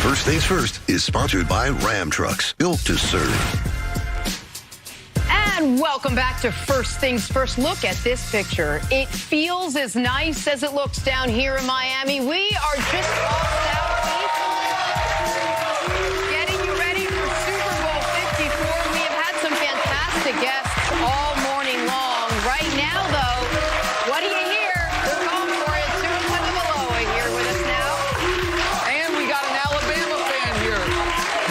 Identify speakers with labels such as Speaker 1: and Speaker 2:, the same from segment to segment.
Speaker 1: First Things First is sponsored by Ram Trucks, built to serve.
Speaker 2: And welcome back to First Things First. Look at this picture. It feels as nice as it looks down here in Miami. We are just off South Beach, getting you ready for Super Bowl 54. We have had some fantastic guests all morning long. Right now, though, what do you hear? We're calling for it. Tua Tagovailoa here with us now.
Speaker 3: And we got an Alabama fan here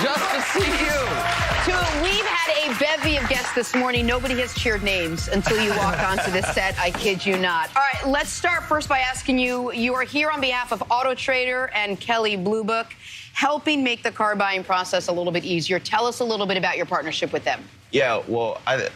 Speaker 3: just to see you.
Speaker 2: We've had a bevy of guests this morning. Nobody has cheered names until you walk onto this set. I kid you not. All right, let's start first by asking you, you are here on behalf of Auto Trader and Kelley Blue Book, helping make the car buying process a little bit easier. Tell us a little bit about your partnership with them.
Speaker 4: Yeah, well, I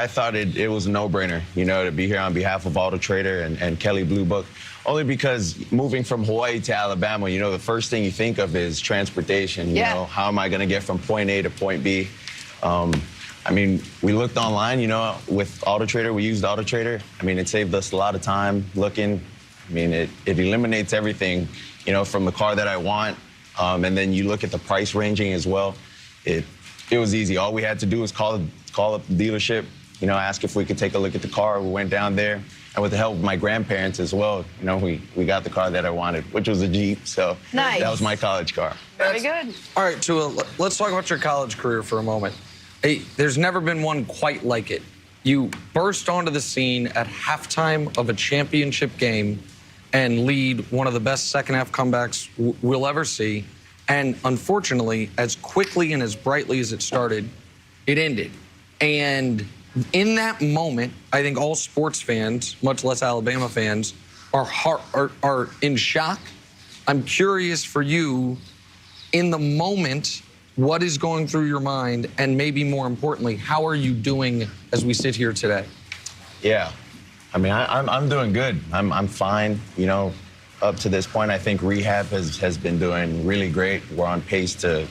Speaker 4: thought it was a no-brainer, to be here on behalf of Auto Trader and Kelley Blue Book. Only because moving from Hawaii to Alabama, the first thing you think of is transportation. You know, how am I going to get from point A to point B? We looked online, with Auto Trader. We used Auto Trader. It saved us a lot of time looking. It eliminates everything, from the car that I want. And then you look at the price ranging as well. It was easy. All we had to do was call up the dealership, ask if we could take a look at the car. We went down there. And with the help of my grandparents as well, we got the car that I wanted, which was a Jeep. So
Speaker 2: nice.
Speaker 4: That was my college car.
Speaker 2: Very good.
Speaker 3: All right, Tua, let's talk about your college career for a moment. Hey, there's never been one quite like it. You burst onto the scene at halftime of a championship game and lead one of the best second-half comebacks we'll ever see. And unfortunately, as quickly and as brightly as it started, it ended. And in that moment, I think all sports fans, much less Alabama fans, are in shock. I'm curious for you, in the moment, what is going through your mind, and maybe more importantly, how are you doing as we sit here today?
Speaker 4: Yeah, I'm doing good. I'm fine. Up to this point, I think rehab has been doing really great. We're on pace for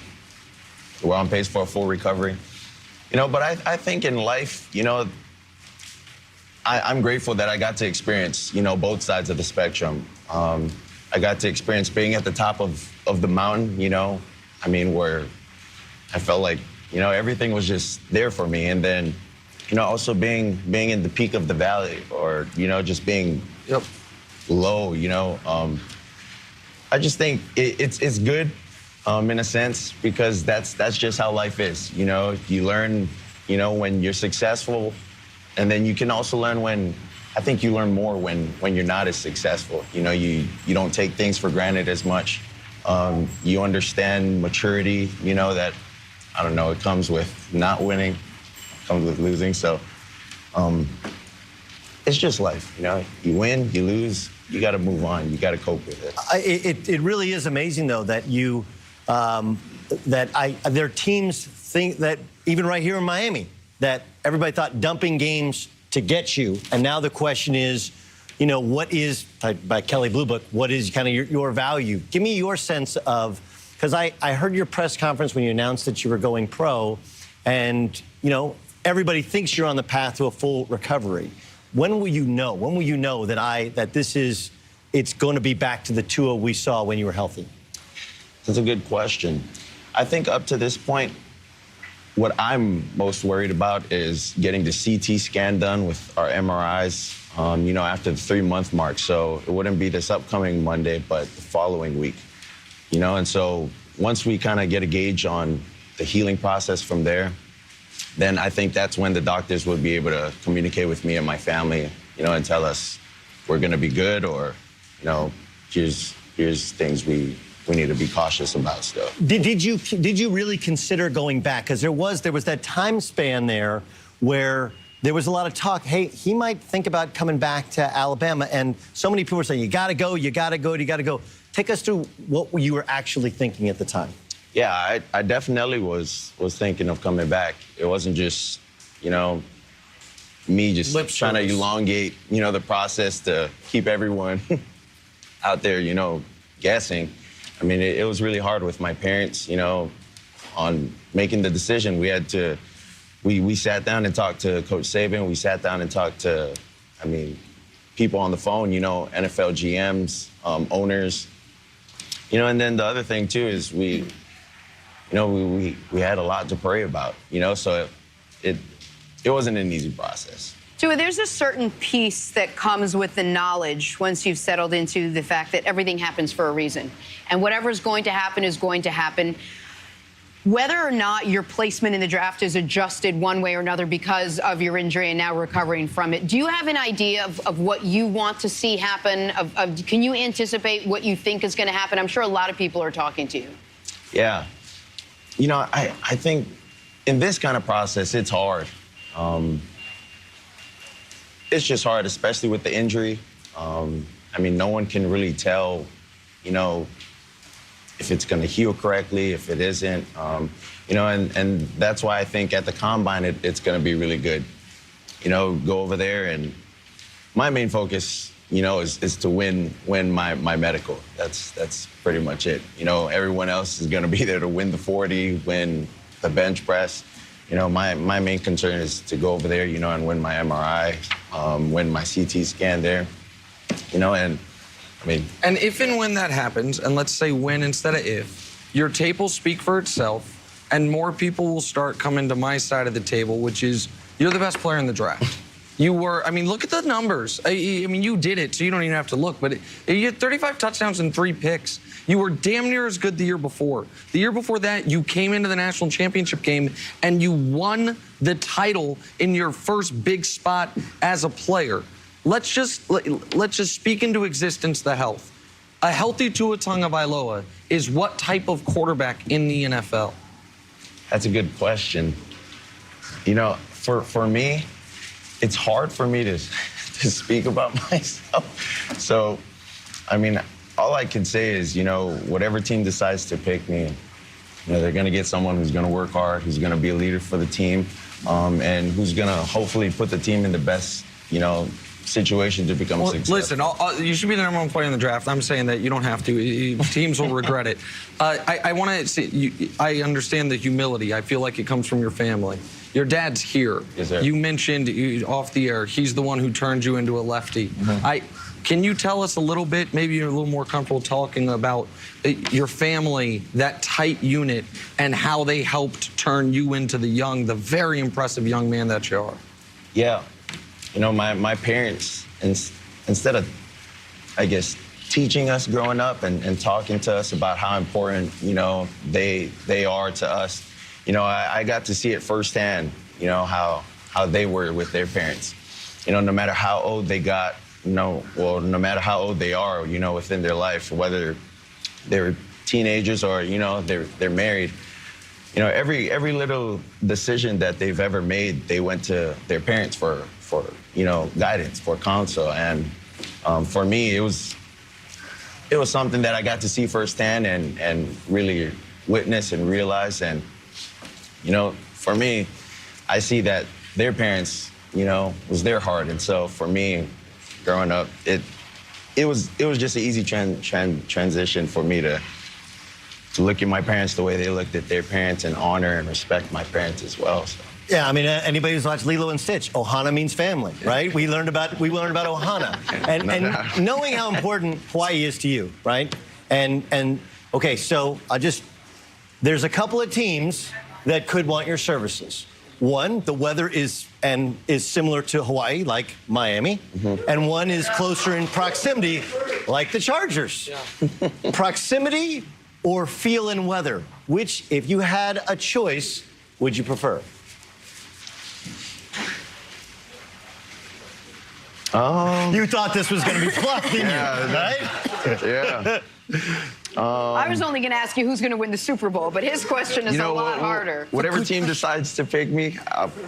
Speaker 4: a full recovery. But I think in life, I'm grateful that I got to experience, both sides of the spectrum. I got to experience being at the top of the mountain, where I felt like, everything was just there for me. And then, also being in the peak of the valley, or, just being low, I just think it's good. In a sense, because that's just how life is. You learn, when you're successful, and then you can also learn I think you learn more when you're not as successful. You don't take things for granted as much. You understand maturity, that, I don't know, it comes with not winning, it comes with losing. So it's just life, You win, you lose, you got to move on, you got to cope with it.
Speaker 5: It really is amazing, though, that you their teams think that, even right here in Miami, that everybody thought dumping games to get you. And now the question is, what is, by Kelley Blue Book, what is kind of your value? Give me your sense of, because I heard your press conference when you announced that you were going pro, and, everybody thinks you're on the path to a full recovery. When will you know? When will you know that it's going to be back to the Tua we saw when you were healthy?
Speaker 4: That's a good question. I think up to this point, what I'm most worried about is getting the CT scan done with our MRIs, after the 3-month mark. So it wouldn't be this upcoming Monday, but the following week, And so once we kind of get a gauge on the healing process from there, then I think that's when the doctors would be able to communicate with me and my family, and tell us we're going to be good, or, here's things we need to be cautious about still.
Speaker 5: Did you really consider going back? Because there was that time span there where there was a lot of talk, hey, he might think about coming back to Alabama, and so many people were saying, you got to go, you got to go, you got to go. Take us through what you were actually thinking at the time.
Speaker 4: Yeah, I definitely was thinking of coming back. It wasn't just, me just trying to elongate, the process to keep everyone out there, guessing. It was really hard with my parents, on making the decision. We sat down and talked to Coach Saban. We sat down and talked to, people on the phone, NFL GMs, owners. You know, and then the other thing too is we had a lot to pray about. You know, so it wasn't an easy process.
Speaker 2: Tua, there's a certain peace that comes with the knowledge once you've settled into the fact that everything happens for a reason. And whatever's going to happen is going to happen. Whether or not your placement in the draft is adjusted one way or another because of your injury and now recovering from it, do you have an idea of what you want to see happen? Can you anticipate what you think is going to happen? I'm sure a lot of people are talking to you.
Speaker 4: Yeah. You know, I think in this kind of process, it's hard. It's just hard, especially with the injury. I mean, no one can really tell, you know, if it's going to heal correctly, if it isn't. You know, and that's why I think at the Combine, it's going to be really good. You know, go over there, and my main focus, you know, is to win my medical. That's pretty much it. You know, everyone else is going to be there to win the 40, win the bench press. You know, my main concern is to go over there, you know, and win my MRI, win my CT scan there, you know, and I mean.
Speaker 3: And if and when that happens, and let's say when instead of if, your tape will speak for itself, and more people will start coming to my side of the table, which is you're the best player in the draft. You were, I mean, look at the numbers. I mean, you did it, so you don't even have to look, but you had 35 touchdowns and 3 picks. You were damn near as good the year before. The year before that, you came into the national championship game and you won the title in your first big spot as a player. Let's just speak into existence the health. A healthy Tua Tagovailoa is what type of quarterback in the NFL?
Speaker 4: That's a good question. You know, for me, it's hard for me to speak about myself. So, I mean, all I can say is, you know, whatever team decides to pick me, you know, they're going to get someone who's going to work hard, who's going to be a leader for the team, and who's going to hopefully put the team in the best, you know, situation to become successful.
Speaker 3: Listen, you should be the #1 player in the draft. I'm saying that you don't have to. Teams will regret it. I want to say, I understand the humility. I feel like it comes from your family. Your dad's here.
Speaker 4: Yes, sir.
Speaker 3: You mentioned off the air, he's the one who turned you into a lefty. Mm-hmm. Can you tell us a little bit, maybe you're a little more comfortable talking about your family, that tight unit, and how they helped turn you into the very impressive young man that you are?
Speaker 4: Yeah. You know, my parents, instead of, I guess, teaching us growing up and talking to us about how important, you know, they are to us, you know, I got to see it firsthand, you know, how they were with their parents. You know, no matter how old they got, no matter how old they are, you know, within their life, whether they're teenagers or, you know, they're married, you know, every little decision that they've ever made, they went to their parents for you know, guidance, for counsel. And for me, it was something that I got to see firsthand and really witness and realize. And, you know, for me, I see that their parents, you know, was their heart. And so for me, growing up, it was just an easy transition for me to look at my parents the way they looked at their parents and honor and respect my parents as well. So.
Speaker 5: Yeah, I mean, anybody who's watched Lilo and Stitch, Ohana means family, right? We learned about Ohana, and knowing how important Hawaii is to you, right? And okay, so there's a couple of teams that could want your services. One, the weather is similar to Hawaii, like Miami, and one is closer in proximity, like the Chargers. Yeah. Proximity or feel and weather, which, if you had a choice, would you prefer? You thought this was going to be fluff, didn't you? Right?
Speaker 4: Yeah.
Speaker 2: I was only going to ask you who's going to win the Super Bowl, but his question is a lot harder.
Speaker 4: Whatever team decides to pick me,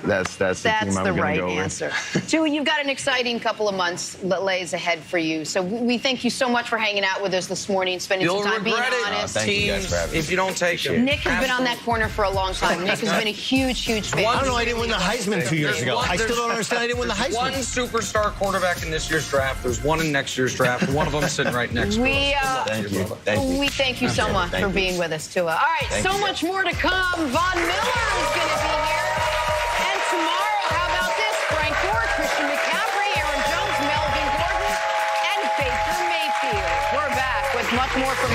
Speaker 4: that's the team I'm
Speaker 2: the
Speaker 4: going
Speaker 2: right
Speaker 4: to go
Speaker 2: answer.
Speaker 4: with.
Speaker 2: Tua, you've got an exciting couple of months that lays ahead for you. So we thank you so much for hanging out with us this morning, spending some time being honest.
Speaker 4: Thank you guys for having me.
Speaker 3: If you don't take it.
Speaker 2: Nick has been on that corner for a long time. Nick has been a huge, huge fan.
Speaker 5: I don't know, I didn't win the Heisman 2 years ago. I still don't understand I didn't win the Heisman.
Speaker 3: One superstar quarterback in this year's draft. There's one in next year's draft. One of them sitting right next to us.
Speaker 4: Thank you. Thank you.
Speaker 2: We thank you so much for being with us, Tua. All right, so much more to come. Von Miller is going to be here. And tomorrow, how about this? Frank Gore, Christian McCaffrey, Aaron Jones, Melvin Gordon, and Baker Mayfield. We're back with much more from